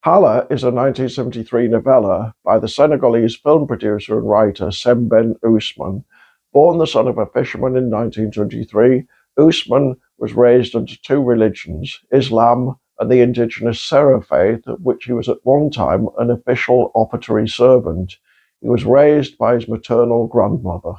Xala is a 1973 novella by the Senegalese film producer and writer Sembène Ousmane. Born the son of a fisherman in 1923, Ousmane was raised under two religions, Islam and the indigenous Sera faith, of which he was at one time an official offertory servant. He was raised by his maternal grandmother.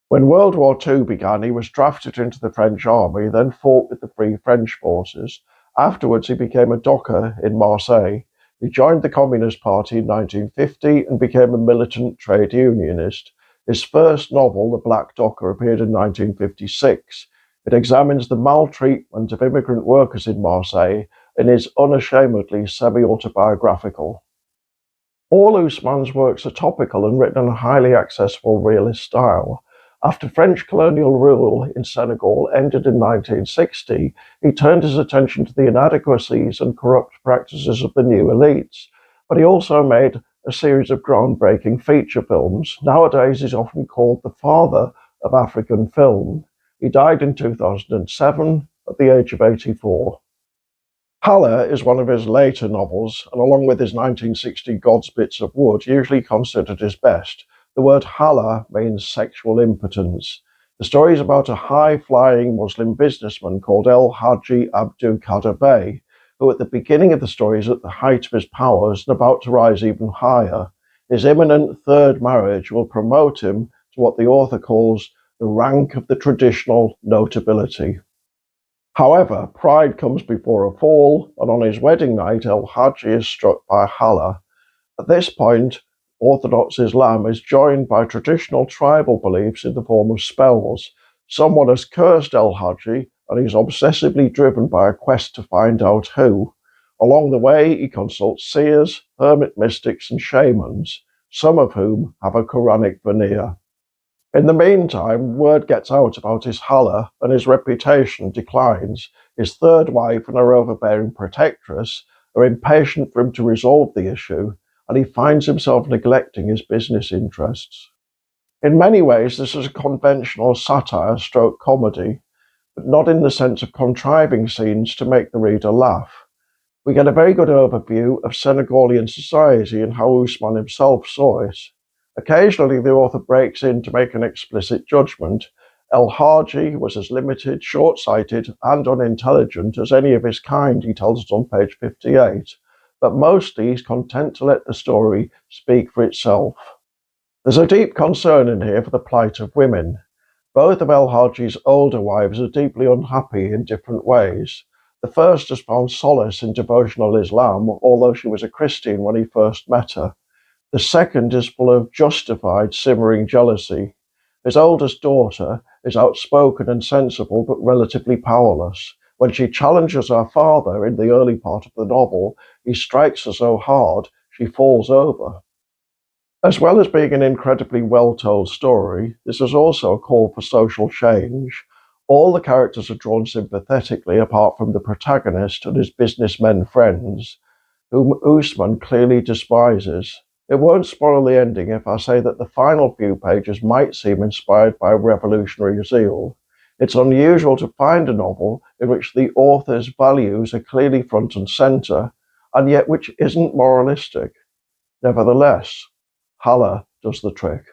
When World War II began, he was drafted into the French army, then fought with the Free French forces. Afterwards, he became a docker in Marseille. He joined the Communist Party in 1950 and became a militant trade unionist. His first novel, The Black Docker, appeared in 1956. It examines the maltreatment of immigrant workers in Marseille and is unashamedly semi-autobiographical. All Ousmane's works are topical and written in a highly accessible realist style. After French colonial rule in Senegal ended in 1960, he turned his attention to the inadequacies and corrupt practices of the new elites, but he also made a series of groundbreaking feature films. Nowadays, he's often called the father of African film. He died in 2007 at the age of 84. Xala is one of his later novels, and along with his 1960 God's Bits of Wood, usually considered his best. The word Xala means sexual impotence. The story is about a high-flying Muslim businessman called El Hadji Abdul Kader Bey, who at the beginning of the story is at the height of his powers and about to rise even higher. His imminent third marriage will promote him to what the author calls the rank of the traditional notability. However, pride comes before a fall, and on his wedding night, El Hadji is struck by Xala. At this point, Orthodox Islam is joined by traditional tribal beliefs in the form of spells. Someone has cursed El Hadji, and he's obsessively driven by a quest to find out who. Along the way, he consults seers, hermit mystics, and shamans, some of whom have a Quranic veneer. In the meantime, word gets out about his Xala, and his reputation declines. His third wife and her overbearing protectress are impatient for him to resolve the issue, and he finds himself neglecting his business interests. In many ways, this is a conventional satire stroke comedy, but not in the sense of contriving scenes to make the reader laugh. We get a very good overview of Senegalian society and how Ousmane himself saw it. Occasionally, the author breaks in to make an explicit judgment. El Hadji was as limited, short-sighted, and unintelligent as any of his kind, he tells us on page 58. But mostly he's content to let the story speak for itself. There's a deep concern in here for the plight of women. Both of El Hadji's older wives are deeply unhappy in different ways. The first has found solace in devotional Islam, although she was a Christian when he first met her. The second is full of justified, simmering jealousy. His oldest daughter is outspoken and sensible, but relatively powerless. When she challenges her father in the early part of the novel, he strikes her so hard she falls over. As well as being an incredibly well-told story, this is also a call for social change. All the characters are drawn sympathetically, apart from the protagonist and his businessmen friends, whom Ousmane clearly despises. It won't spoil the ending if I say that the final few pages might seem inspired by revolutionary zeal. It's unusual to find a novel in which the author's values are clearly front and centre, and yet which isn't moralistic. Nevertheless, Xala does the trick.